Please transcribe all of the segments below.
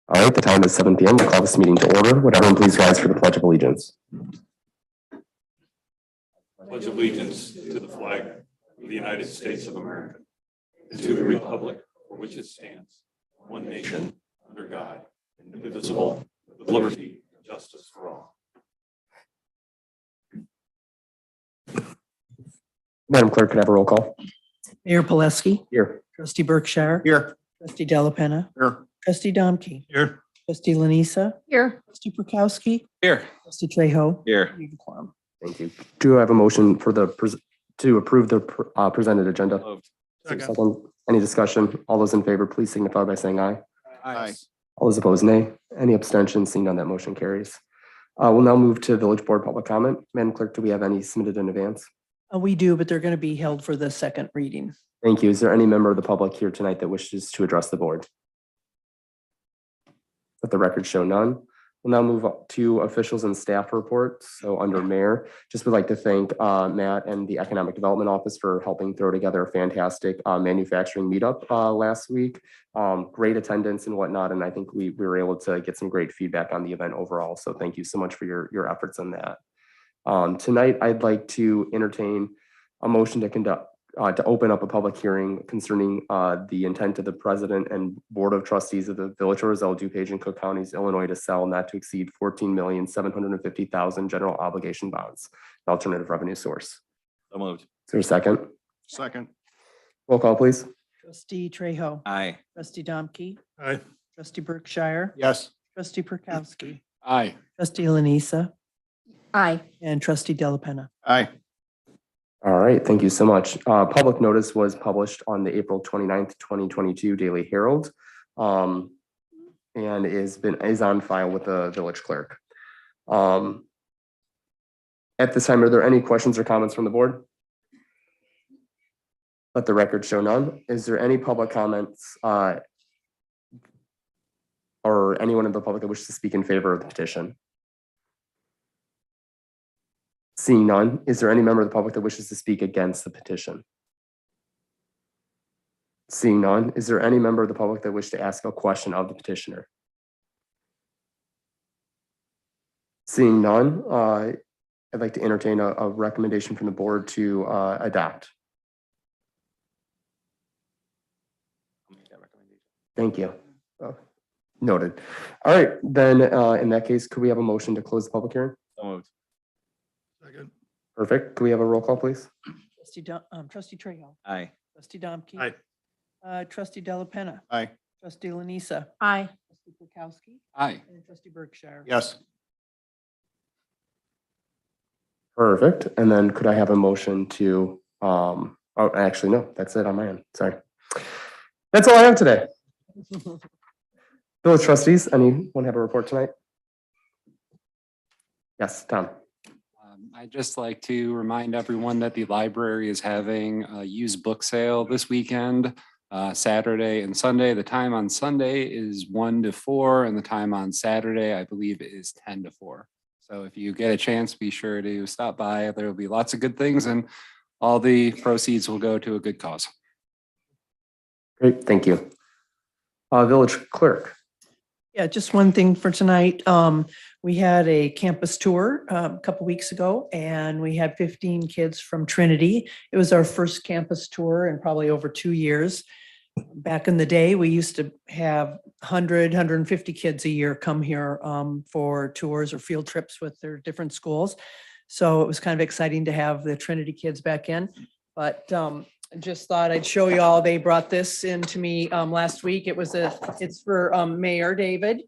All right, the time is 7 p.m. We'll call this meeting to order. Would everyone please rise for the Pledge of Allegiance? Pledge allegiance to the flag of the United States of America and to the republic for which it stands, one nation, under God, indivisible, with liberty and justice for all. Madam Clerk, could I have a roll call? Mayor Pileski, Here. Trustee Berkshire, Here. Trustee Delapenna, Here. Trustee Domke, Here. Trustee Lanisa, Here. Trustee Prokowski, Here. Trustee Trejo. Here. We have a quorum. Thank you. Do I have a motion for to approve the presented agenda? Moved. Second. Any discussion? All those in favor, please signify by saying aye. Aye. All those opposed, nay. Any abstentions? Seeing none, that motion carries. We'll now move to Village Board public comment. Madam Clerk, do we have any submitted in advance? We do, but they're going to be held for the second reading. Thank you. Is there any member of the public here tonight that wishes to address the board? Let the record show none. We'll now move up to officials and staff reports. So under mayor, just would like to thank Matt and the Economic Development Office for helping throw together a fantastic manufacturing meetup last week. Great attendance and whatnot. And I think we were able to get some great feedback on the event overall. So thank you so much for your efforts on that. Tonight, I'd like to entertain a motion to open up a public hearing concerning the intent of the president and board of trustees of the Village of Roselle, DuPage, and Cook Counties, Illinois, to sell not to exceed 14,750,000 general obligation bonds, an alternative revenue source. So moved. Is there a second? Second. Roll call, please. Trustee Trejo, Aye. Trustee Domke, Aye. Trustee Berkshire, Yes. Trustee Prokowski, Aye. Trustee Lanisa, Aye. and Trustee Delapenna. Aye. All right, thank you so much. Public notice was published on the April 29th, 2022 Daily Herald, and is on file with the village clerk. At this time, are there any questions or comments from the board? Let the record show none. Is there any public comments or anyone in the public that wishes to speak in favor of the petition? Seeing none, is there any member of the public that wishes to speak against the petition? Seeing none, is there any member of the public that wishes to ask a question of the petitioner? Seeing none, I'd like to entertain a recommendation from the board to adopt. Thank you. Noted. All right, then in that case, could we have a motion to close the public hearing? So moved. Second. Perfect. Could we have a roll call, please? Trustee Trejo, Aye. Trustee Domke. Aye. Trustee Delapenna, Aye. Trustee Lanisa, Aye. Trustee Prokowski, Aye. and Trustee Berkshire. Yes. Perfect. And then could I have a motion to, oh, actually, no, that's it on my end. Sorry. That's all I have today. Village trustees, anyone have a report tonight? Yes, Tom. I'd just like to remind everyone that the library is having a used book sale this weekend, Saturday and Sunday. The time on Sunday is 1 to 4, and the time on Saturday, I believe, is 10 to 4. So if you get a chance, be sure to stop by. There will be lots of good things, and all the proceeds will go to a good cause. Great, thank you. Village clerk. Yeah, just one thing for tonight. We had a campus tour a couple weeks ago, and we had 15 kids from Trinity. It was our first campus tour in probably over 2 years. Back in the day, we used to have 100, 150 kids a year come here for tours or field trips with their different schools. So it was kind of exciting to have the Trinity kids back in. But I just thought I'd show you all. They brought this in to me last week. It's for Mayor David,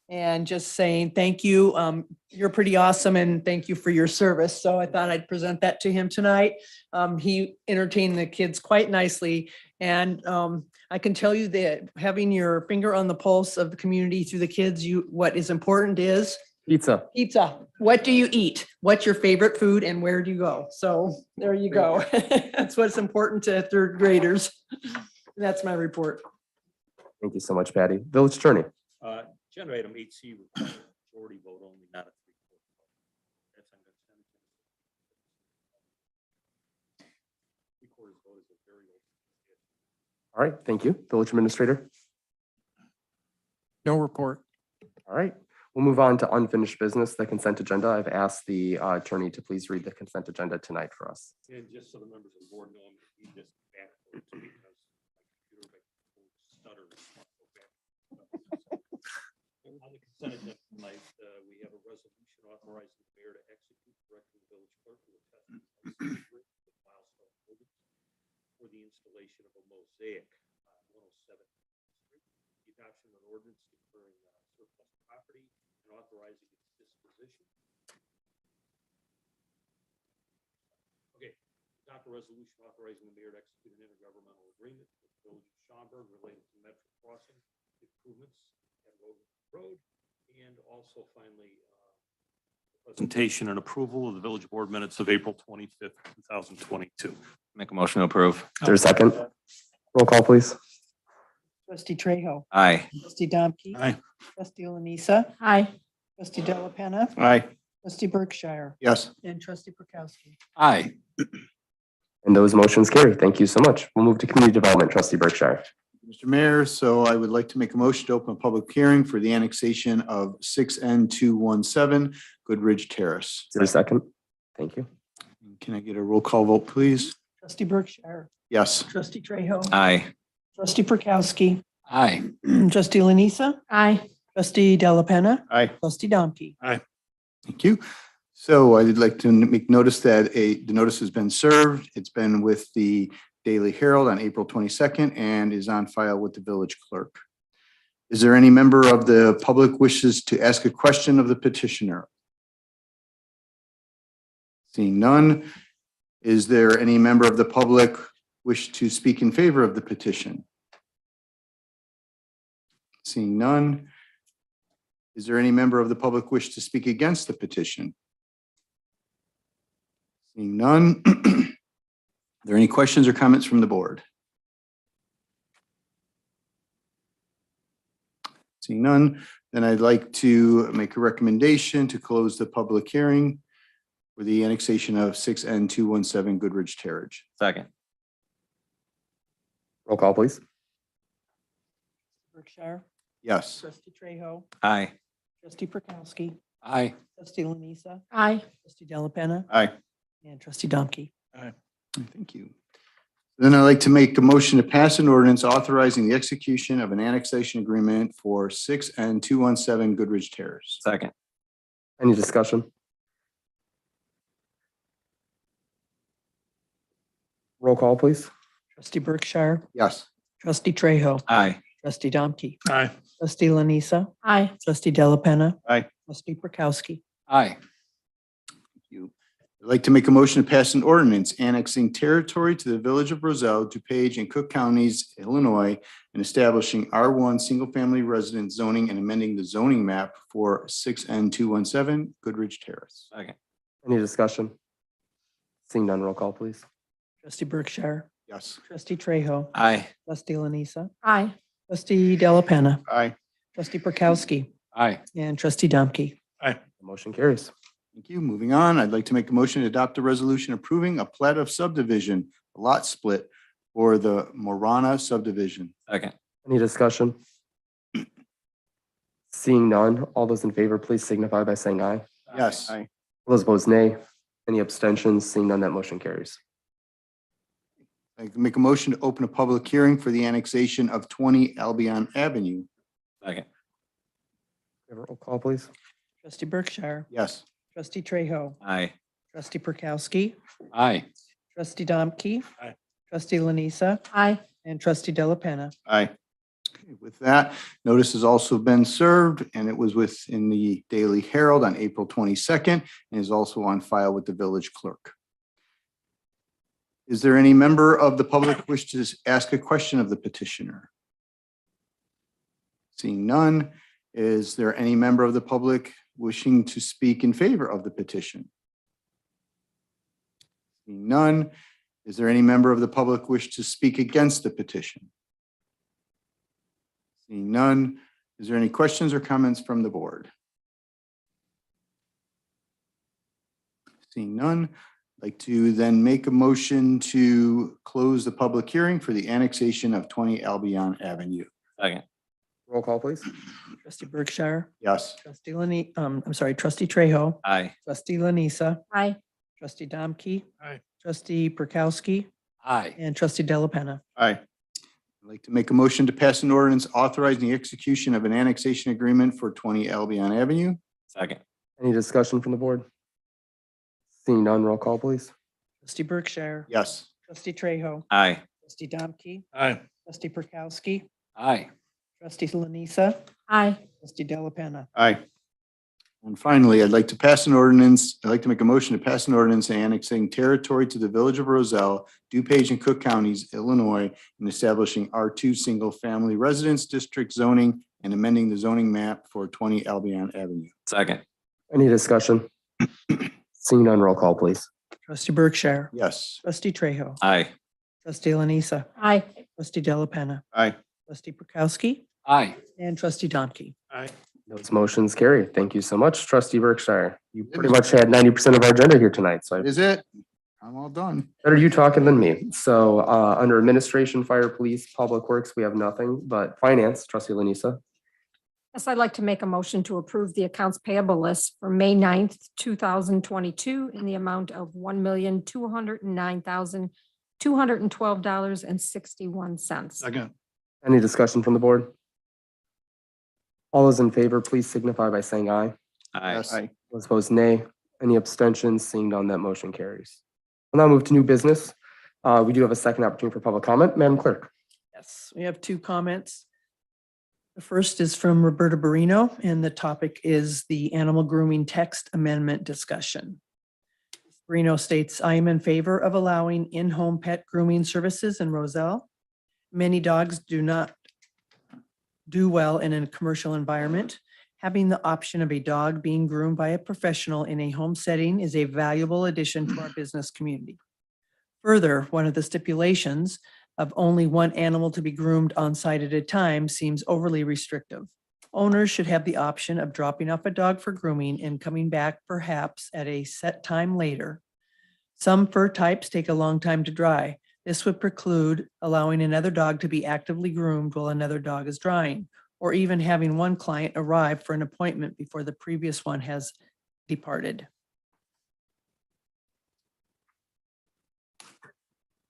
and just saying thank you. You're pretty awesome, and thank you for your service. So I thought I'd present that to him tonight. He entertained the kids quite nicely, and I can tell you that having your finger on the pulse of the community through the kids, what is important is Pizza. pizza. What do you eat? What's your favorite food, and where do you go? So there you go. That's what's important to third graders. That's my report. Thank you so much, Patty. Village attorney. Agenda item 8C, majority vote only, not a 3/4 vote. vote is a very open issue. All right, thank you. Village Administrator. No report. All right, we'll move on to unfinished business, the consent agenda. I've asked the attorney to please read the consent agenda tonight for us. And just so the members of the board know, I'm going to need this backwards because my computer stutters. On the consent agenda tonight, we have a resolution authorizing the mayor to execute, directing the village clerk to attest with milestone buildings for the installation of a mosaic on 107 Street, the adoption of an ordinance declaring surplus property and authorizing its disposition. Okay, adopt a resolution authorizing the mayor to execute an intergovernmental agreement with the village of Schaumburg related to Metro Crossing improvements at Road, and also finally, presentation and approval of the village board minutes of April 25th, 2022. Make a motion to approve. Is there a second? Roll call, please. Trustee Trejo. Aye. Trustee Domke. Aye. Trustee Lanisa. Aye. Trustee Delapenna. Aye. Trustee Berkshire. Yes. And trustee Prokowski. Aye. And those motions carry. Thank you so much. We'll move to community development, trustee Berkshire. Mr. Mayor, so I would like to make a motion to open a public hearing for the annexation of 6N217 Goodridge Terrace. Is there a second? Thank you. Can I get a roll call vote, please? Trustee Berkshire. Yes. Trustee Trejo. Aye. Trustee Prokowski. Aye. Trustee Lanisa. Aye. Trustee Delapenna. Aye. Trustee Domke. Thank you. So I'd like to make notice that the notice has been served. It's been with the Daily Herald on April 22nd and is on file with the village clerk. Is there any member of the public wishes to ask a question of the petitioner? Seeing none, is there any member of the public wish to speak in favor of the petition? Seeing none, is there any member of the public wish to speak against the petition? Seeing none, are there any questions or comments from the board? Seeing none, then I'd like to make a recommendation to close the public hearing for the annexation of 6N217 Goodridge Terrace. Second. Roll call, please. Berkshire. Yes. Trustee Trejo. Aye. Trustee Prokowski. Aye. Trustee Lanisa. Aye. Trustee Delapenna. Aye. And trustee Domke. Thank you. Then I'd like to make a motion to pass an ordinance authorizing the execution of an annexation agreement for 6N217 Goodridge Terrace. Second. Any discussion? Roll call, please. Trustee Berkshire. Yes. Trustee Trejo. Aye. Trustee Domke. Aye. Trustee Lanisa. Aye. Trustee Delapenna. Aye. Trustee Prokowski. Aye. Thank you. I'd like to make a motion to pass an ordinance annexing territory to the village of Roselle, DuPage, and Cook Counties, Illinois, and establishing R1 single-family residence zoning and amending the zoning map for 6N217 Goodridge Terrace. Second. Any discussion? Seeing none, roll call, please. Trustee Berkshire. Yes. Trustee Trejo. Aye. Trustee Lanisa. Aye. Trustee Delapenna. Aye. Trustee Prokowski. Aye. And trustee Domke. The motion carries. Thank you. Moving on, I'd like to make a motion to adopt a resolution approving a plat of subdivision, a lot split for the Morana subdivision. Second. Any discussion? Seeing none, all those in favor, please signify by saying aye. Yes. All those opposed, nay. Any abstentions? Seeing none, that motion carries. I can make a motion to open a public hearing for the annexation of 20 Albion Avenue. Second. Roll call, please. Trustee Berkshire. Yes. Trustee Trejo. Aye. Trustee Prokowski. Aye. Trustee Domke. Aye. Trustee Lanisa. Aye. And trustee Delapenna. Aye. Okay, with that, notice has also been served and it was within the Daily Herald on April 22nd and is also on file with the village clerk. Is there any member of the public wish to ask a question of the petitioner? Seeing none, is there any member of the public wishing to speak in favor of the petition? Seeing none, is there any member of the public wish to speak against the petition? Seeing none, is there any questions or comments from the board? Seeing none, Like to then make a motion to close the public hearing for the annexation of 20 Albion Avenue. Second. Roll call, please. Trustee Berkshire, Yes. trustee trustee Trejo, Aye. trustee Lanisa, Aye. trustee Domke. Aye. Trustee Perkowski Aye. and trustee Delapenna. Aye. I'd like to make a motion to pass an ordinance authorizing the execution of an annexation agreement for 20 Albion Avenue. Second. Any discussion from the board? Seeing none, roll call, please. Trustee Berkshire. Yes. Trustee Trejo. Aye. Trustee Domke. Aye. Trustee Perkowski. Aye. Trustee Lanisa. Aye. Trustee Delapenna. Aye. And finally, I'd like to make a motion to pass an ordinance annexing territory to the village of Roselle, DuPage and Cook Counties, Illinois, and establishing R2 Single Family Residence District zoning and amending the zoning map for 20 Albion Avenue. Second. Any discussion? Seeing none, roll call, please. Trustee Berkshire. Yes. Trustee Trejo. Aye. Trustee Lanisa. Aye. Trustee Delapenna. Aye. Trustee Perkowski Aye. and trustee Domke. Aye. Those motions carry. Thank you so much, trustee Berkshire. You pretty much had 90% of our agenda here tonight, so That is it. I'm all done. better you talking than me. So under administration, fire, police, public works, we have nothing, but finance, trustee Lanisa. Yes, I'd like to make a motion to approve the accounts payable list for May 9th, 2022 in the amount of $1,209,212.61. Second. Any discussion from the board? All those in favor, please signify by saying aye. Aye. Yes. Those opposed, nay. Any abstentions? Seeing none, that motion carries. We'll now move to new business. We do have a second opportunity for public comment. Madam Clerk. Yes, we have two comments. The first is from Roberta Barino, and the topic is the animal grooming text amendment discussion. Barino states, I am in favor of allowing in-home pet grooming services in Roselle. Many dogs do not do well in a commercial environment. Having the option of a dog being groomed by a professional in a home setting is a valuable addition to our business community. Further, one of the stipulations of only one animal to be groomed on site at a time seems overly restrictive. Owners should have the option of dropping off a dog for grooming and coming back perhaps at a set time later. Some fur types take a long time to dry. This would preclude allowing another dog to be actively groomed while another dog is drying, or even having one client arrive for an appointment before the previous one has departed.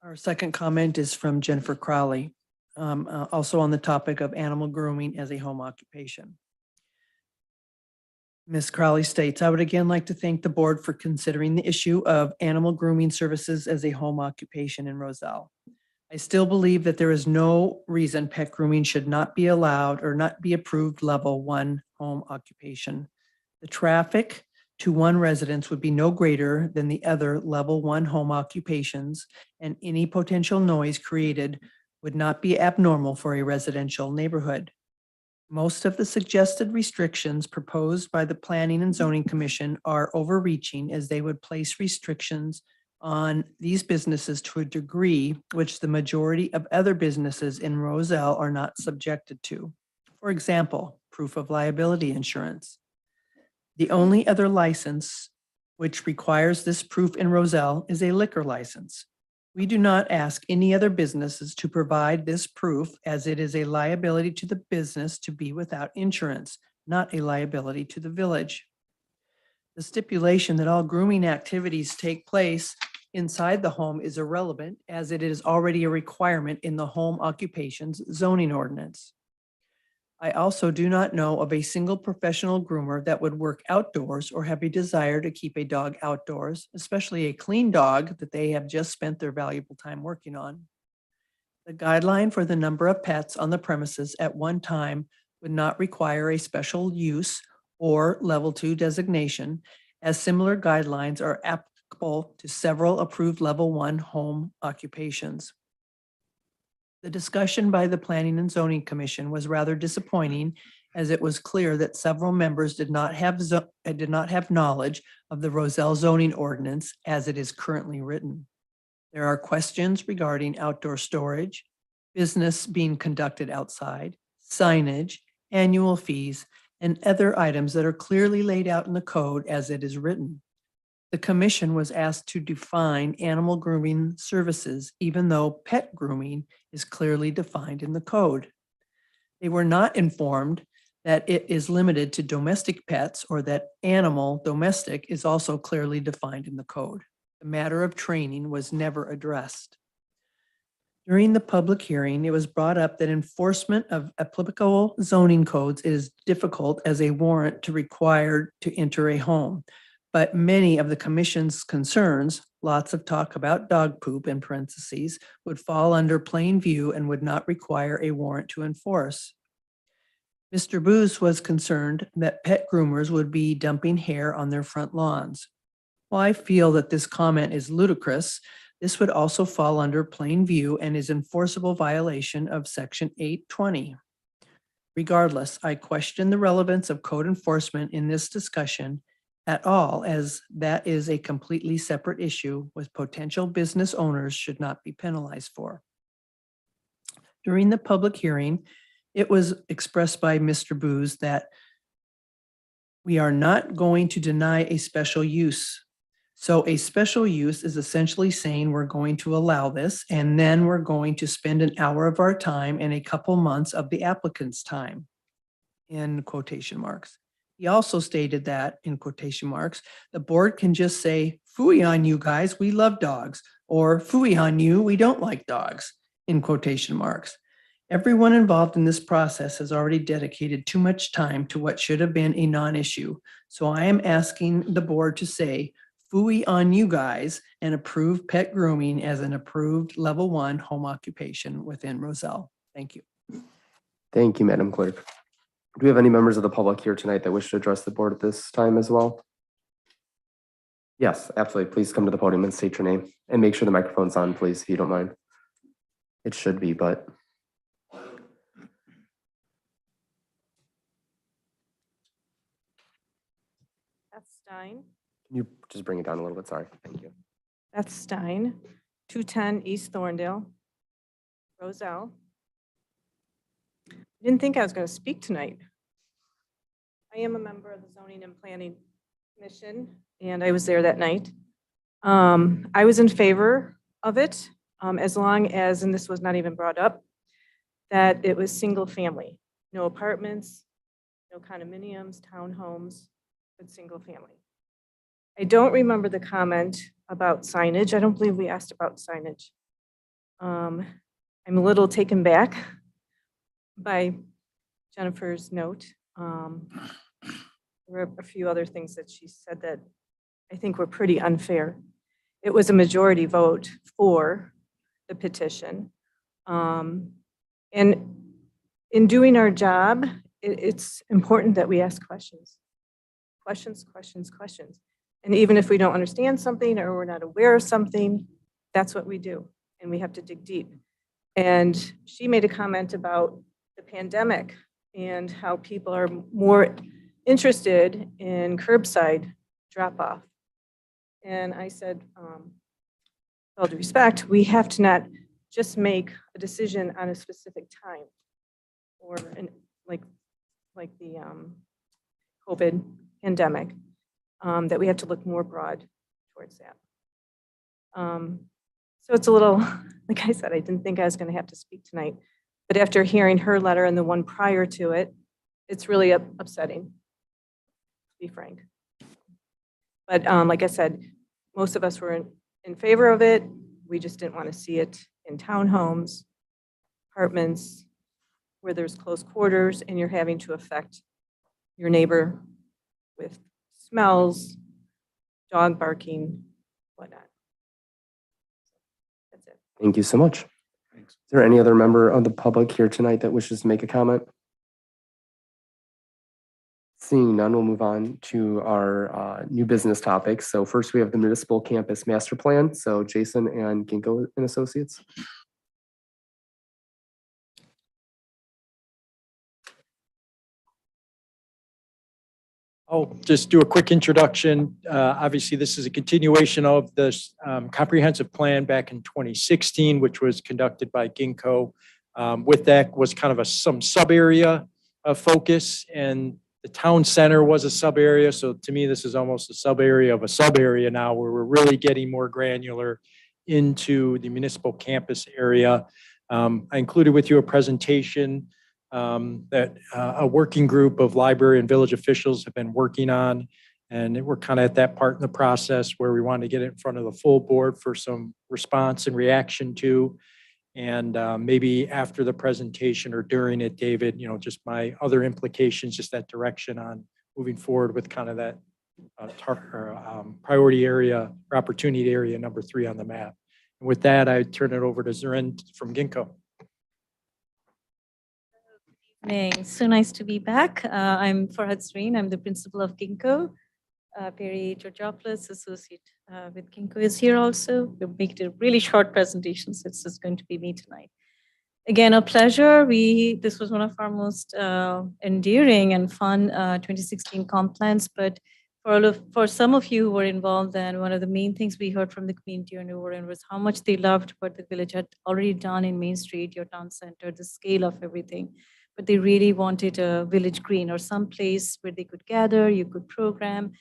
Our second comment is from Jennifer Crowley, also on the topic of animal grooming as a home occupation. Ms. Crowley states, I would again like to thank the board for considering the issue of animal grooming services as a home occupation in Roselle. I still believe that there is no reason pet grooming should not be allowed or not be approved level 1 home occupation. The traffic to one residence would be no greater than the other level 1 home occupations, and any potential noise created would not be abnormal for a residential neighborhood. Most of the suggested restrictions proposed by the Planning and Zoning Commission are overreaching, as they would place restrictions on these businesses to a degree which the majority of other businesses in Roselle are not subjected to. For example, proof of liability insurance. The only other license which requires this proof in Roselle is a liquor license. We do not ask any other businesses to provide this proof, as it is a liability to the business to be without insurance, not a liability to the village. The stipulation that all grooming activities take place inside the home is irrelevant, as it is already a requirement in the home occupations zoning ordinance. I also do not know of a single professional groomer that would work outdoors or have a desire to keep a dog outdoors, especially a clean dog that they have just spent their valuable time working on. The guideline for the number of pets on the premises at one time would not require a special use or level 2 designation, as similar guidelines are applicable to several approved level 1 home occupations. The discussion by the Planning and Zoning Commission was rather disappointing, as it was clear that several members did not have knowledge of the Roselle zoning ordinance as it is currently written. There are questions regarding outdoor storage, business being conducted outside, signage, annual fees, and other items that are clearly laid out in the code as it is written. The commission was asked to define animal grooming services, even though pet grooming is clearly defined in the code. They were not informed that it is limited to domestic pets or that animal domestic is also clearly defined in the code. The matter of training was never addressed. During the public hearing, it was brought up that enforcement of applicable zoning codes is difficult as a warrant to require to enter a home. But many of the commission's concerns, lots of talk about dog poop in parentheses, would fall under plain view and would not require a warrant to enforce. Mr. Booth was concerned that pet groomers would be dumping hair on their front lawns. While I feel that this comment is ludicrous, this would also fall under plain view and is enforceable violation of section 820. Regardless, I question the relevance of code enforcement in this discussion at all, as that is a completely separate issue with potential business owners should not be penalized for. During the public hearing, it was expressed by Mr. Booz that we are not going to deny a special use. So a special use is essentially saying we're going to allow this, and then we're going to spend an hour of our time and a couple months of the applicant's time, in quotation marks. He also stated that, in quotation marks, the board can just say, "Phooey on you guys, we love dogs," or "Phooey on you, we don't like dogs," in quotation marks. Everyone involved in this process has already dedicated too much time to what should have been a non-issue. So I am asking the board to say, "Phooey on you guys," and approve pet grooming as an approved level 1 home occupation within Roselle. Thank you. Thank you, Madam Clerk. Do we have any members of the public here tonight that wish to address the board at this time as well? Yes, absolutely. Please come to the podium and state your name and make sure the microphone's on, please, if you don't mind. It should be, but. Beth Stein. Can you just bring it down a little bit? Sorry. Thank you. Beth Stein, 210 East Thorndale, Roselle. I didn't think I was going to speak tonight. I am a member of the Zoning and Planning Commission, and I was there that night. I was in favor of it, as long as, and this was not even brought up, that it was single family, no apartments, no condominiums, townhomes, but single family. I don't remember the comment about signage. I don't believe we asked about signage. I'm a little taken back by Jennifer's note. There were a few other things that she said that I think were pretty unfair. It was a majority vote for the petition. And in doing our job, it's important that we ask questions. Questions. And even if we don't understand something or we're not aware of something, that's what we do. And we have to dig deep. And she made a comment about the pandemic and how people are more interested in curbside drop-off. And I said, with all due respect, we have to not just make a decision on a specific time or like the COVID pandemic, that we have to look more broad towards that. So it's a little, like I said, I didn't think I was going to have to speak tonight, but after hearing her letter and the one prior to it, it's really upsetting, to be frank. But like I said, most of us were in favor of it. We just didn't want to see it in townhomes, apartments, where there's close quarters and you're having to affect your neighbor with smells, dog barking, whatnot. That's it. Thank you so much. Is there any other member of the public here tonight that wishes to make a comment? Seeing none, we'll move on to our new business topics. So first we have the municipal campus master plan. So Jason and Ginkgo and Associates. I'll just do a quick introduction. Obviously, this is a continuation of the comprehensive plan back in 2016, which was conducted by Ginkgo. With that was kind of some sub area of focus, and The town center was a sub area. So to me, this is almost a sub area of a sub area now where we're really getting more granular into the municipal campus area. I included with you a presentation that a working group of library and village officials have been working on. And we're kind of at that part in the process where we want to get it in front of the full board for some response and reaction to. And maybe after the presentation or during it, David, just my other implications, just that direction on moving forward with kind of that priority area or opportunity area number 3 on the map. And with that, I turn it over to Zorin from Ginkgo. Evening. So nice to be back. I'm Farhad Sreen. I'm the principal of Ginkgo. Perry Georgopoulos, associate with Ginkgo, is here also. We'll make it a really short presentation, so it's just going to be me tonight. Again, a pleasure. This was one of our most endearing and fun 2016 comp plans, but for some of you who were involved, then one of the main things we heard from the community on Overend was how much they loved what the village had already done in Main Street, your town center, the scale of everything. But they really wanted a village green or some place where they could gather, you could program.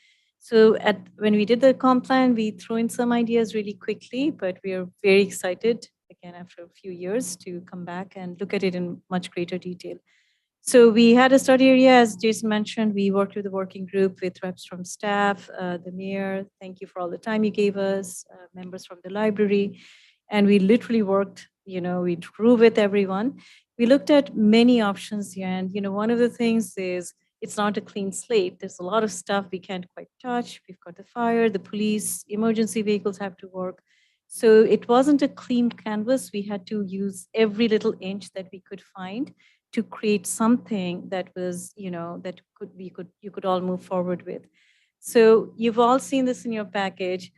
So when we did the comp plan, we threw in some ideas really quickly, but we are very excited, again, after a few years to come back and look at it in much greater detail. So we had a study area, as Jason mentioned. We worked with the working group with reps from staff, the mayor. Thank you for all the time you gave us, members from the library. And we literally worked, we drew with everyone. We looked at many options here. And, one of the things is it's not a clean slate. There's a lot of stuff we can't quite touch. We've got the fire, the police, emergency vehicles have to work. So it wasn't a clean canvas. We had to use every little inch that we could find to create something that was, that you could all move forward with. So you've all seen this in your package.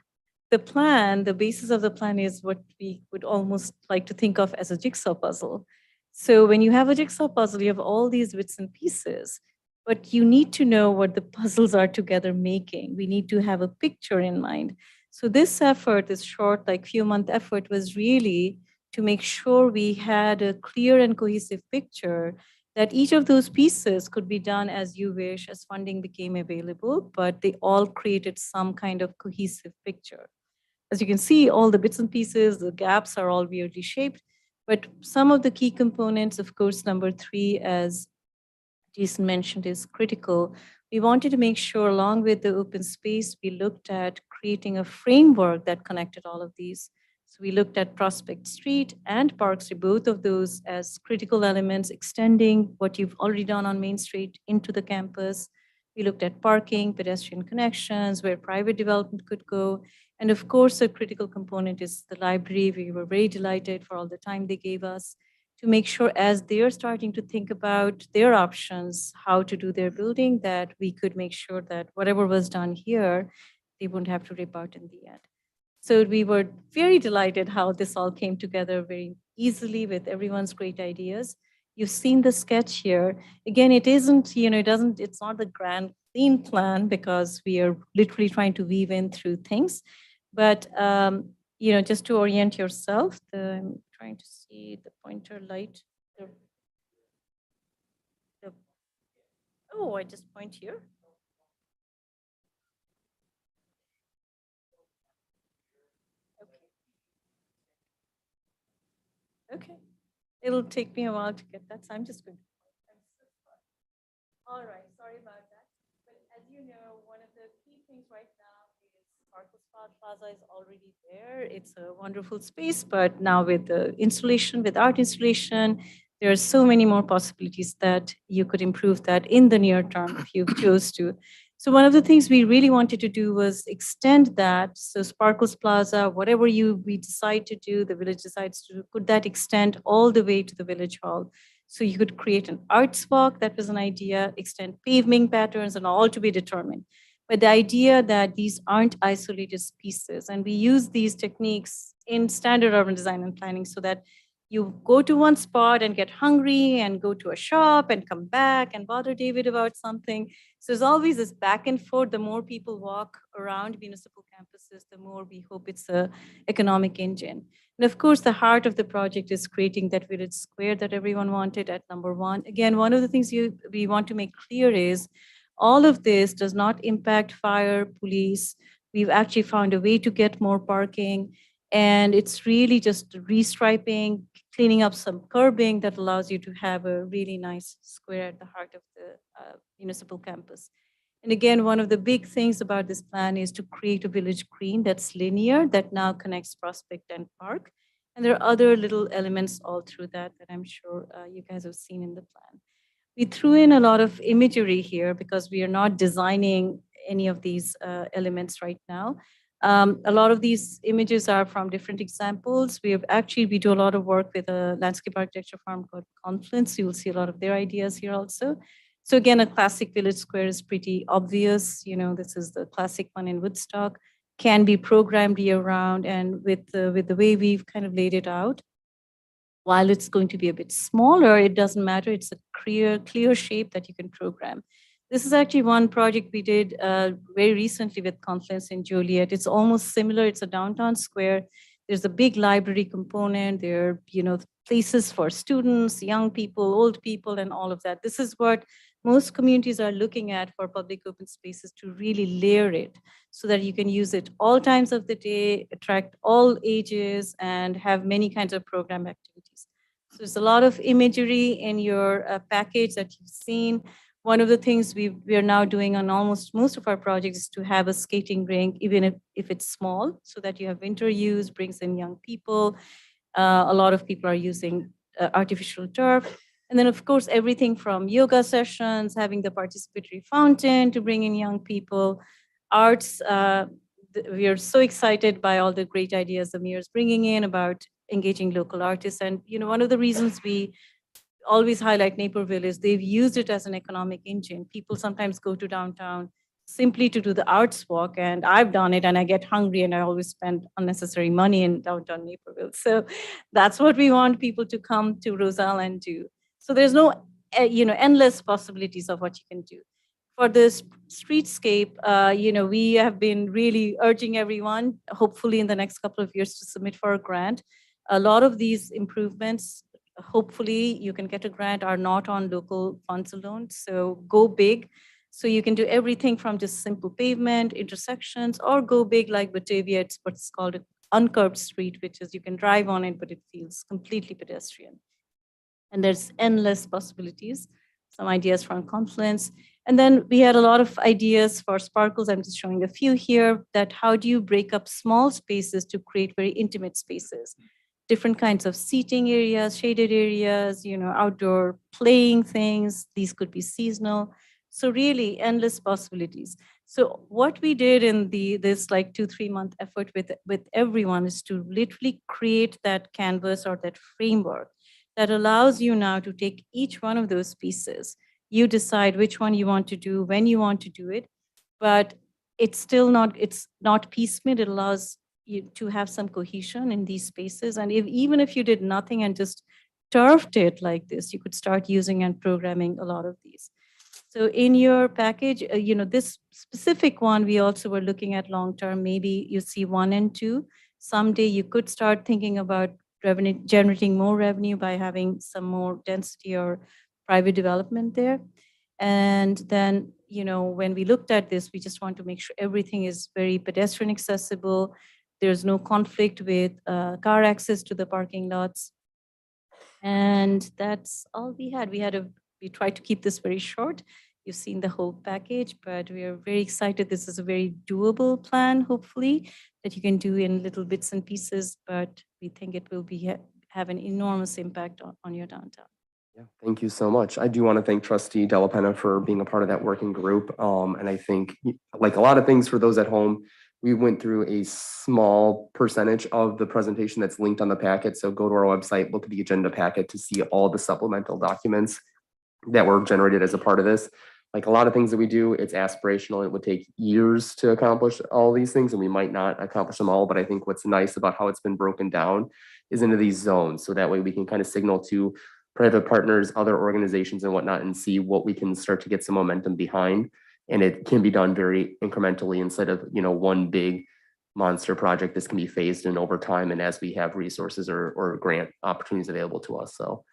The plan, the basis of the plan is what we would almost like to think of as a jigsaw puzzle. So when you have a jigsaw puzzle, you have all these bits and pieces, but you need to know what the puzzles are together making. We need to have a picture in mind. So this effort, this short, few-month effort, was really to make sure we had a clear and cohesive picture that each of those pieces could be done as you wish as funding became available, but they all created some kind of cohesive picture. As you can see, all the bits and pieces, the gaps are all weirdly shaped, but some of the key components, of course, number 3, as Jason mentioned, is critical. We wanted to make sure, along with the open space, we looked at creating a framework that connected all of these. So we looked at Prospect Street and Park Street, both of those as critical elements, extending what you've already done on Main Street into the campus. We looked at parking, pedestrian connections, where private development could go. And of course, a critical component is the library. We were very delighted for all the time they gave us to make sure as they're starting to think about their options, how to do their building, that we could make sure that whatever was done here, they wouldn't have to rip out in the end. So we were very delighted how this all came together very easily with everyone's great ideas. You've seen the sketch here. Again, it isn't, it's not the grand clean plan because we are literally trying to weave in through things. But, just to orient yourself, I'm trying to see the pointer light. Oh, I just point here. Okay. It'll take me a while to get that, so I'm just going to. All right, sorry about that. But as you know, one of the key things right now is Sparkle Plaza is already there. It's a wonderful space, but now with the installation, with art installation, there are so many more possibilities that you could improve that in the near term if you chose to. So one of the things we really wanted to do was extend that. So Sparkles Plaza, whatever we decide to do, the village decides to do, could that extend all the way to the village hall? So you could create an arts walk, that was an idea, extend paving patterns and all to be determined. But the idea that these aren't isolated pieces, and we use these techniques in standard urban design and planning so that you go to one spot and get hungry and go to a shop and come back and bother David about something. So there's always this back and forth. The more people walk around municipal campus, campuses, the more we hope it's a economic engine. And of course, the heart of the project is creating that village square that everyone wanted at number one. Again, one of the things we want to make clear is all of this does not impact fire, police. We've actually found a way to get more parking. And it's really just restriping, cleaning up some curbing that allows you to have a really nice square at the heart of the municipal campus. And again, one of the big things about this plan is to create a village green that's linear, that now connects Prospect and Park. And there are other little elements all through that I'm sure you guys have seen in the plan. We threw in a lot of imagery here because we are not designing any of these elements right now. A lot of these images are from different examples. We do a lot of work with a landscape architecture firm called Confluence. You will see a lot of their ideas here also. So again, a classic village square is pretty obvious. You know, this is the classic one in Woodstock, can be programmed year round. And with the way we've kind of laid it out, while it's going to be a bit smaller, it doesn't matter. It's a clear shape that you can program. This is actually one project we did very recently with Confluence in Joliet. It's almost similar. It's a downtown square. There's a big library component. There are, you know, places for students, young people, old people, and all of that. This is what most communities are looking at for public open spaces, to really layer it so that you can use it all times of the day, attract all ages, and have many kinds of program activities. So there's a lot of imagery in your package that you've seen. One of the things we are now doing on almost most of our projects is to have a skating rink, even if it's small, so that you have winter use, brings in young people. A lot of people are using artificial turf. And then, of course, everything from yoga sessions, having the participatory fountain to bring in young people, arts. We are so excited by all the great ideas the mayor is bringing in about engaging local artists. And, you know, one of the reasons we always highlight Naperville is they've used it as an economic engine. People sometimes go to downtown simply to do the arts walk, and I've done it and I get hungry and I always spend unnecessary money in downtown Naperville. So that's what we want people to come to Roselle and do. So there's no, endless possibilities of what you can do. For this streetscape, we have been really urging everyone, hopefully in the next couple of years, to submit for a grant. A lot of these improvements, hopefully you can get a grant, are not on local funds alone. So go big. So you can do everything from just simple pavement, intersections, or go big like Batavia. It's what's called an uncurbed street, which is you can drive on it, but it feels completely pedestrian. And there's endless possibilities, some ideas from Confluence. And then we had a lot of ideas for Sparkles. I'm just showing a few here, that how do you break up small spaces to create very intimate spaces? Different kinds of seating areas, shaded areas, outdoor playing things. These could be seasonal. So really endless possibilities. So what we did in this 2-3 month effort with everyone is to literally create that canvas or that framework that allows you now to take each one of those pieces. You decide which one you want to do, when you want to do it, but it's not piecemeal. It allows you to have some cohesion in these spaces. And even if you did nothing and just turfed it like this, you could start using and programming a lot of these. So in your package, this specific one, we also were looking at long-term, maybe you see 1 and 2. Someday you could start thinking about generating more revenue by having some more density or private development there. And then, when we looked at this, we just want to make sure everything is very pedestrian accessible. There's no conflict with car access to the parking lots. And that's all we had. We tried to keep this very short. You've seen the whole package, but we are very excited. This is a very doable plan, hopefully, that you can do in little bits and pieces, but we think it will have an enormous impact on your downtown. Yeah, thank you so much. I do want to thank Trustee Della Penna for being a part of that working group. And I think, like a lot of things for those at home, we went through a small percentage of the presentation that's linked on the packet. So go to our website, look at the agenda packet to see all the supplemental documents that were generated as a part of this. Like a lot of things that we do, it's aspirational. It would take years to accomplish all these things, and we might not accomplish them all. But I think what's nice about how it's been broken down is into these zones. So that way we can kind of signal to private partners, other organizations and whatnot, and see what we can start to get some momentum behind. And it can be done very incrementally instead of, one big monster project. This can be phased in over time and as we have resources or grant opportunities available to us. So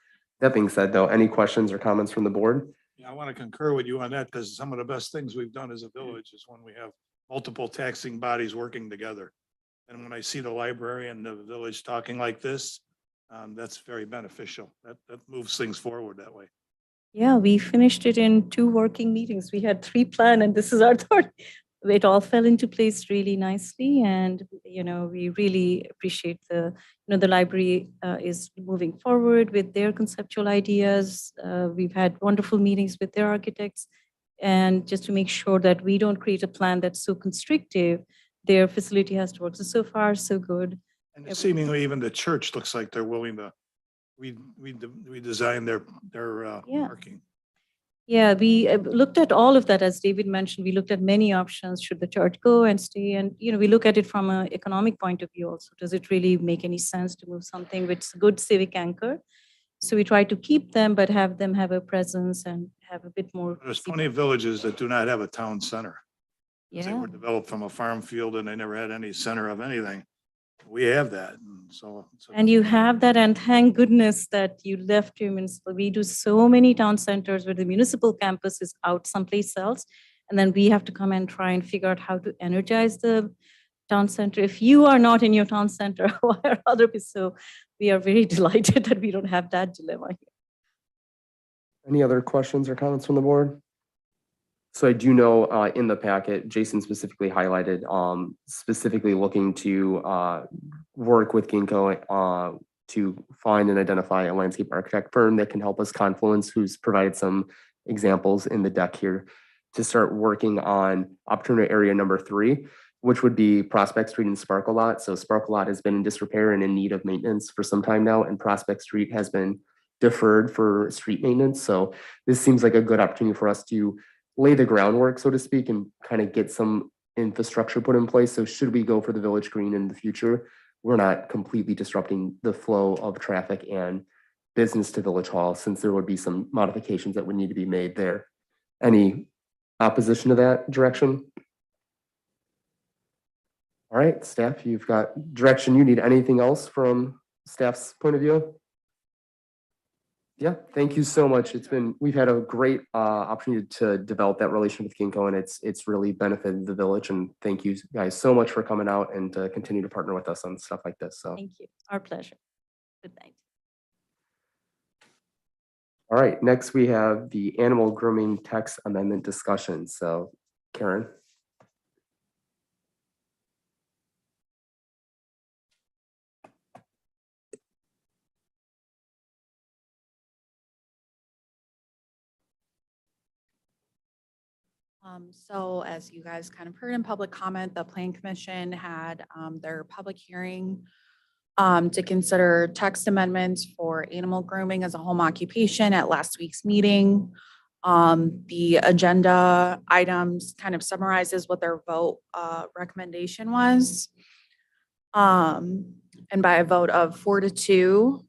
that being said, though, any questions or comments from the board? Yeah, I want to concur with you on that because some of the best things we've done as a village is when we have multiple taxing bodies working together. And when I see the library and the village talking like this, that's very beneficial. That moves things forward that way. Yeah, we finished it in 2 working meetings. We had 3 planned and this is our third. It all fell into place really nicely and, we really appreciate the library is moving forward with their conceptual ideas. We've had wonderful meetings with their architects. And just to make sure that we don't create a plan that's so constrictive, their facility has to work. So far, so good. And seemingly even the church looks like they're willing to redesign their Yeah. parking. Yeah, we looked at all of that, as David mentioned. We looked at many options. Should the church go and stay? And, we look at it from an economic point of view also. Does it really make any sense to move something with a good civic anchor? So we try to keep them, but have them have a presence and have a bit more. There's plenty of villages that do not have a town center. They Yeah, were developed from a farm field and they never had any center of anything. We have that. And so. and you have that, and thank goodness that you left your municipal. We do so many town centers where the municipal campus is out someplace else. And then we have to come and try and figure out how to energize the town center. If you are not in your town center, why are other people? So we are very delighted that we don't have that dilemma here. Any other questions or comments from the board? So I do know in the packet, Jason specifically highlighted specifically looking to work with Ginkgo to find and identify a landscape architect firm that can help us. Confluence, who's provided some examples in the deck here, to start working on opportunity area number 3, which would be Prospect Street and Sparkle Lot. So Sparkle Lot has been in disrepair and in need of maintenance for some time now, and Prospect Street has been deferred for street maintenance. So this seems like a good opportunity for us to lay the groundwork, so to speak, and kind of get some infrastructure put in place. So should we go for the Village Green in the future, we're not completely disrupting the flow of traffic and business to Village Hall, since there would be some modifications that would need to be made there. Any opposition to that direction? All right, staff, you've got direction. You need anything else from staff's point of view? Yeah, thank you so much. We've had a great opportunity to develop that relation with Ginkgo, and it's really benefited the village. And thank you guys so much for coming out and to continue to partner with us on stuff like this. So, Thank you. Our pleasure. Good night. all right, next we have the animal grooming text amendment discussion. So, Karen. So as you guys kind of heard in public comment, the Plan Commission had their public hearing to consider text amendments for animal grooming as a home occupation at last week's meeting. The agenda items kind of summarizes what their vote recommendation was. And by a vote of 4-2,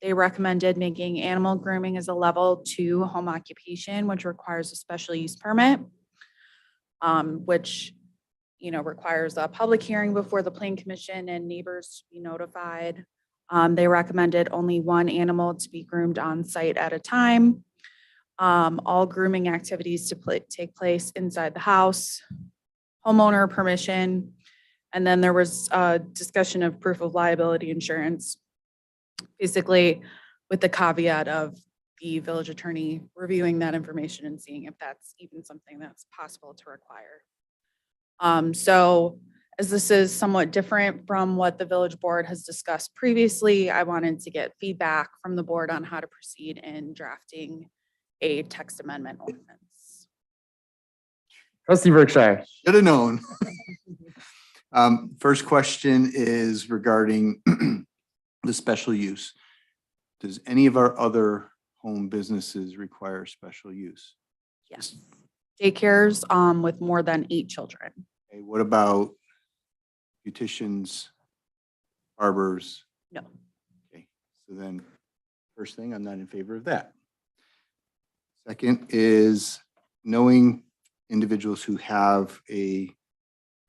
they recommended making animal grooming as a level 2 home occupation, which requires a special use permit. Which, requires a public hearing before the Plan Commission and neighbors to be notified. They recommended only 1 animal to be groomed on site at a time. All grooming activities to take place inside the house, homeowner permission. And then there was a discussion of proof of liability insurance, basically with the caveat of the village attorney reviewing that information and seeing if that's even something that's possible to require. So as this is somewhat different from what the village board has discussed previously, I wanted to get feedback from the board on how to proceed in drafting a text amendment ordinance. Trustee Berkshire. Should have known. First question is regarding the special use. Does any of our other home businesses require special use? Yes. Daycares with more than 8 children. Okay, what about beauticians, barbers? No. Okay, so then first thing, I'm not in favor of that. Second is knowing individuals who have a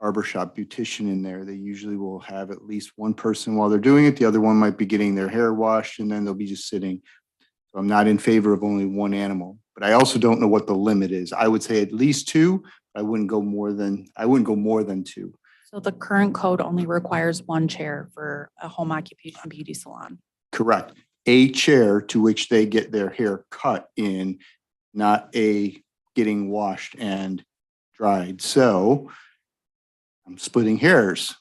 barber shop beautician in there. They usually will have at least one person while they're doing it. The other one might be getting their hair washed and then they'll be just sitting. So I'm not in favor of only one animal, but I also don't know what the limit is. I would say at least two. I wouldn't go more than two. So the current code only requires one chair for a home occupation beauty salon. Correct. A chair to which they get their hair cut in, not a getting washed and dried. So I'm splitting hairs.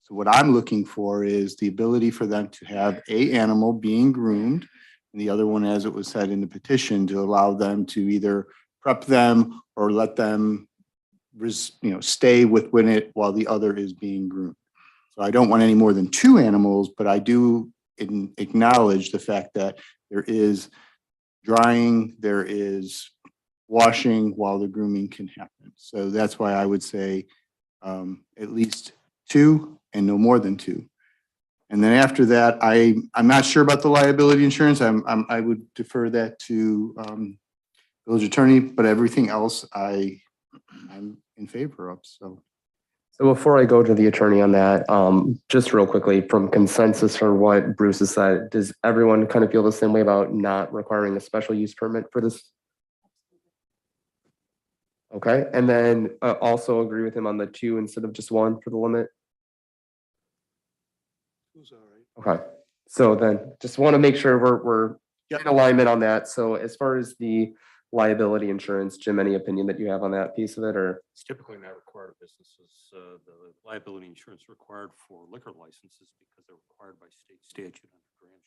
So what I'm looking for is the ability for them to have a animal being groomed, and the other one, as it was said in the petition, to allow them to either prep them or let them stay within it while the other is being groomed. So I don't want any more than two animals, but I do acknowledge the fact that there is drying, there is washing while the grooming can happen. So that's why I would say at least two and no more than two. And then after that, I'm not sure about the liability insurance. I would defer that to village attorney, but everything else I'm in favor of. So before I go to the attorney on that, just real quickly from consensus for what Bruce has said, does everyone kind of feel the same way about not requiring a special use permit for this? Okay, and then also agree with him on the two instead of just one for the limit? Who's all right? Okay, so then just want to make sure we're in alignment on that. So as far as the liability insurance, Jim, any opinion that you have on that piece of it, or? It's typically not required of businesses. The liability insurance required for liquor licenses because they're required by state statute under Grand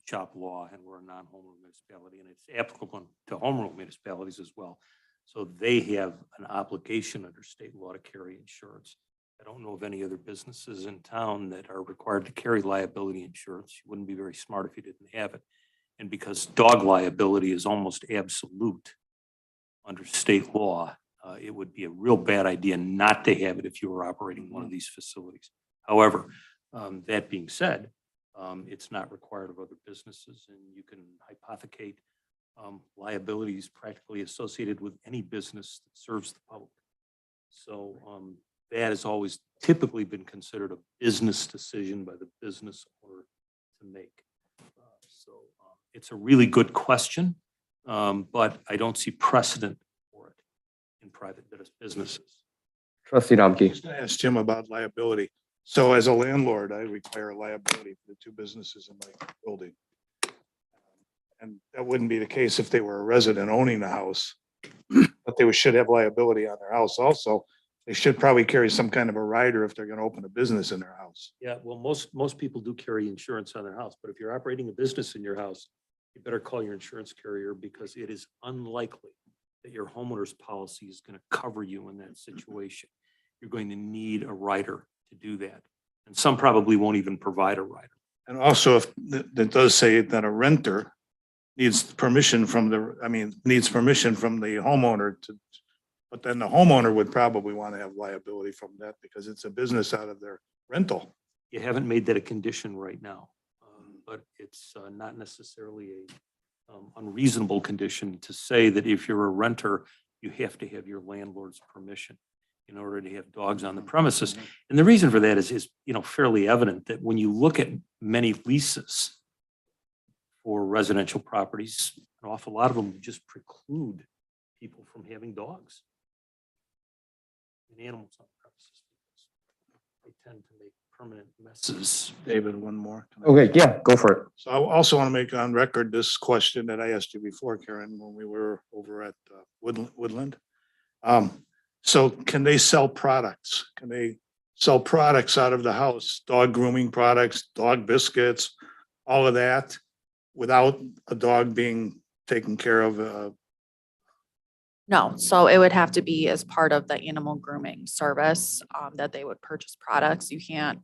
Shop law, and we're a non-home rule municipality, and it's applicable to home rule municipalities as well. So they have an obligation under state law to carry insurance. I don't know of any other businesses in town that are required to carry liability insurance. You wouldn't be very smart if you didn't have it. And because dog liability is almost absolute under state law, it would be a real bad idea not to have it if you were operating one of these facilities. However, that being said, it's not required of other businesses, and you can hypothecate liabilities practically associated with any business that serves the public. So that has always typically been considered a business decision by the business owner to make. It's a really good question, but I don't see precedent for it in private businesses. Trustee Domke. Just gonna ask Jim about liability. So as a landlord, I require liability for the two businesses in my building. And that wouldn't be the case if they were a resident owning the house, but they should have liability on their house also. They should probably carry some kind of a rider if they're gonna open a business in their house. Yeah, well, most people do carry insurance on their house, but if you're operating a business in your house, you better call your insurance carrier because it is unlikely that your homeowner's policy is going to cover you in that situation. You're going to need a rider to do that. And some probably won't even provide a rider. And also, if that does say that a renter needs permission from the homeowner to, but then the homeowner would probably want to have liability from that because it's a business out of their rental. You haven't made that a condition right now, but it's not necessarily a unreasonable condition to say that if you're a renter, you have to have your landlord's permission in order to have dogs on the premises. And the reason for that is fairly evident that when you look at many leases for residential properties, an awful lot of them just preclude people from having dogs and animals on the premises because they tend to make permanent messes. David, one more. Okay, yeah, go for it. So I also want to make on record this question that I asked you before, Karen, when we were over at Woodland. So can they sell products? Can they sell products out of the house? Dog grooming products, dog biscuits, all of that without a dog being taken care of? No, so it would have to be as part of the animal grooming service that they would purchase products. You can't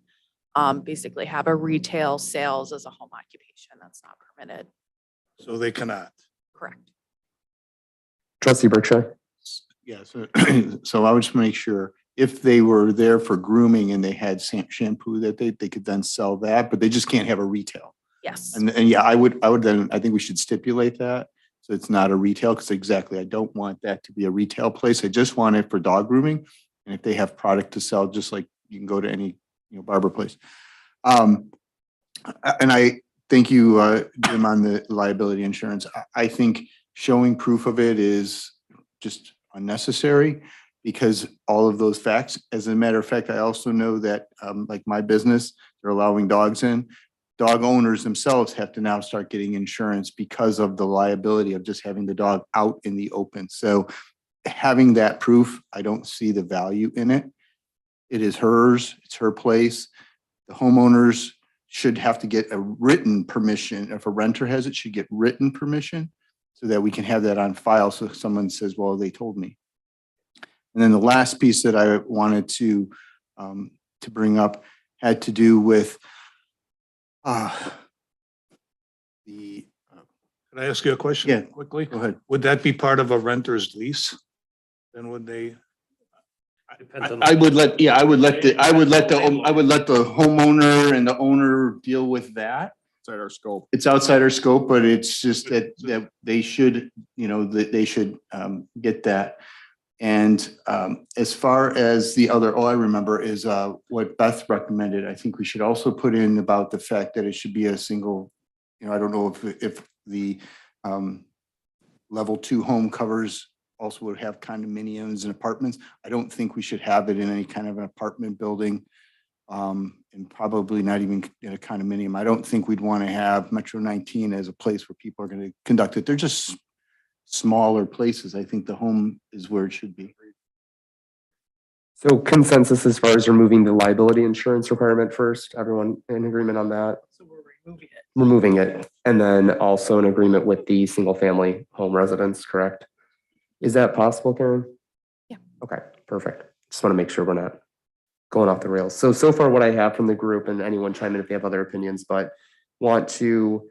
basically have a retail sales as a home occupation. That's not permitted. So they cannot. Correct. Trustee Berkshire. yeah, so I would just make sure if they were there for grooming and they had shampoo that they could then sell that, but they just can't have a retail. Yes. And yeah, I would then, I think we should stipulate that. So it's not a retail, because exactly, I don't want that to be a retail place. I just want it for dog grooming. And if they have product to sell, just like you can go to any, barber place. And I thank you, Jim, on the liability insurance. I think showing proof of it is just unnecessary because all of those facts, as a matter of fact, I also know that, like my business, they're allowing dogs in. Dog owners themselves have to now start getting insurance because of the liability of just having the dog out in the open. So having that proof, I don't see the value in it. It is hers, it's her place. The homeowners should have to get a written permission. If a renter has it, should get written permission so that we can have that on file. So if someone says, well, they told me. And then the last piece that I wanted to bring up had to do with the, Can I ask you a question? Yeah. Quickly? go ahead. Would that be part of a renter's lease? Then would they? I would let the homeowner and the owner deal with that. Outside our scope. It's outside our scope, but it's just that they should, they should get that. And as far as the other, all I remember is what Beth recommended. I think we should also put in about the fact that it should be a single, I don't know if the level 2 home covers also would have condominiums and apartments. I don't think we should have it in any kind of an apartment building, and probably not even in a condominium. I don't think we'd want to have Metro 19 as a place where people are going to conduct it. They're just smaller places. I think the home is where it should be. So consensus as far as removing the liability insurance requirement first, everyone in agreement on that? So we're removing it. Removing it, and then also in agreement with the single family home residence, correct? Is that possible, Karen? Yeah. Okay, perfect. Just want to make sure we're not going off the rails. So far what I have from the group, and anyone chime in if they have other opinions, but want to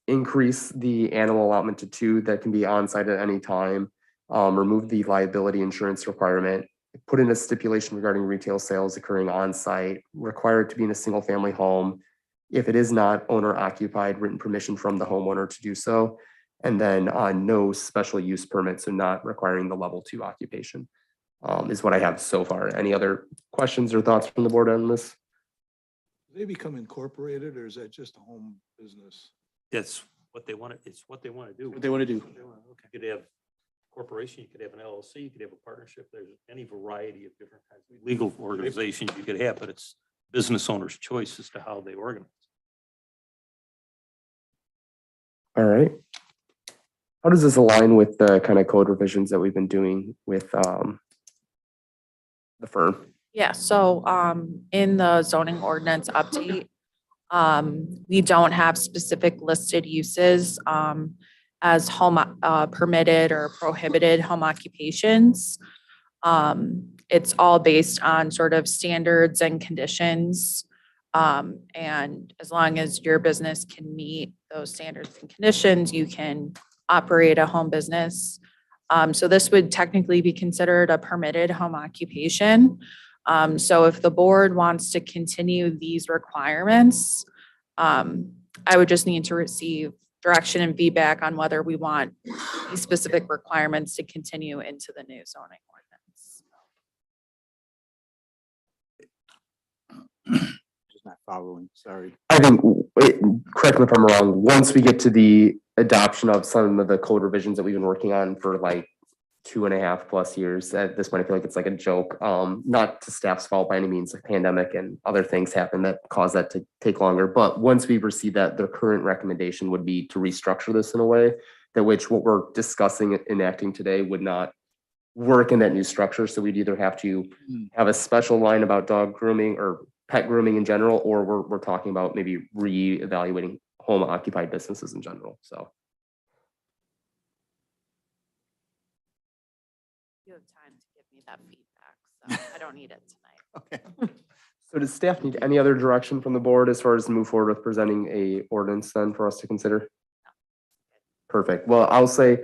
increase the animal allotment to 2 that can be on site at any time, remove the liability insurance requirement, put in a stipulation regarding retail sales occurring on site, required to be in a single family home. If it is not owner occupied, written permission from the homeowner to do so. And then no special use permit, so not requiring the level 2 occupation is what I have so far. Any other questions or thoughts from the board on this? Do they become incorporated or is that just a home business? It's what they want to, it's what they want to do. What they want to do. You could have corporation, you could have an LLC, you could have a partnership. There's any variety of different kinds of legal organizations you could have, but it's business owner's choice as to how they organize. All right. How does this align with the kind of code revisions that we've been doing with the firm? Yeah, so in the zoning ordinance update, we don't have specific listed uses as home permitted or prohibited home occupations. It's all based on sort of standards and conditions. And as long as your business can meet those standards and conditions, you can operate a home business. So this would technically be considered a permitted home occupation. So if the board wants to continue these requirements, I would just need to receive direction and feedback on whether we want these specific requirements to continue into the new zoning ordinance. Just not following, sorry. I think, correct me if I'm wrong, once we get to the adoption of some of the code revisions that we've been working on for like 2.5+ years, at this point, I feel like it's like a joke, not to staff's fault by any means, like pandemic and other things happen that cause that to take longer. But once we receive that, the current recommendation would be to restructure this in a way that which what we're discussing and enacting today would not work in that new structure. So we'd either have to have a special line about dog grooming or pet grooming in general, or we're talking about maybe reevaluating home occupied businesses in general, so. You have time to give me that feedback, so I don't need it tonight. Okay. So does staff need any other direction from the board as far as to move forward with presenting a ordinance then for us to consider? Perfect. Well, I'll say,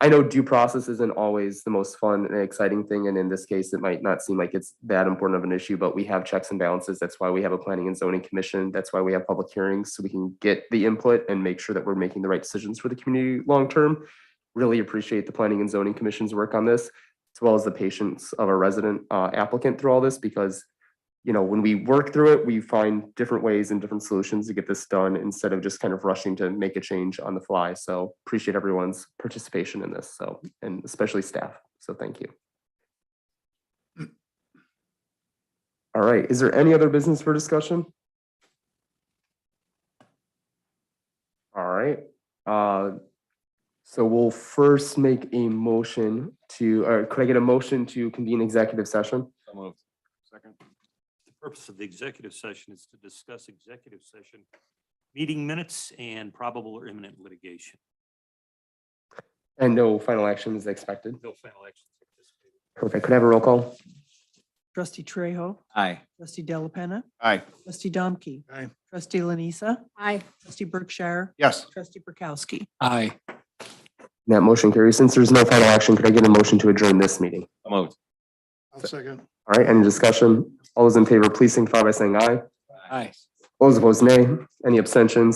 I know due process isn't always the most fun and exciting thing. And in this case, it might not seem like it's that important of an issue, but we have checks and balances. That's why we have a planning and zoning commission. That's why we have public hearings, so we can get the input and make sure that we're making the right decisions for the community long-term. Really appreciate the planning and zoning commission's work on this. as well as the patience of a resident applicant through all this, because when we work through it, we find different ways and different solutions to get this done instead of just kind of rushing to make a change on the fly. So appreciate everyone's participation in this, and especially staff. So thank you. All right, is there any other business for discussion? All right, so we'll first make a motion or could I get a motion to convene executive session? So moved. Second. The purpose of the executive session is to discuss executive session meeting minutes and probable or imminent litigation. And no final action is expected. No final actions anticipated. Perfect. Could I have a roll call? Trustee Trejo, Aye. trustee Delapenna, Aye. trustee Domke, Aye. trustee Lanisa, Aye. trustee Berkshire, Yes. trustee Burkowski. Aye. That motion carries. Since there's no final action, could I get a motion to adjourn this meeting? So moved. I'll second. All right, any discussion? All those in favor, please signify by saying aye. Aye. All those opposed, nay. Any abstentions?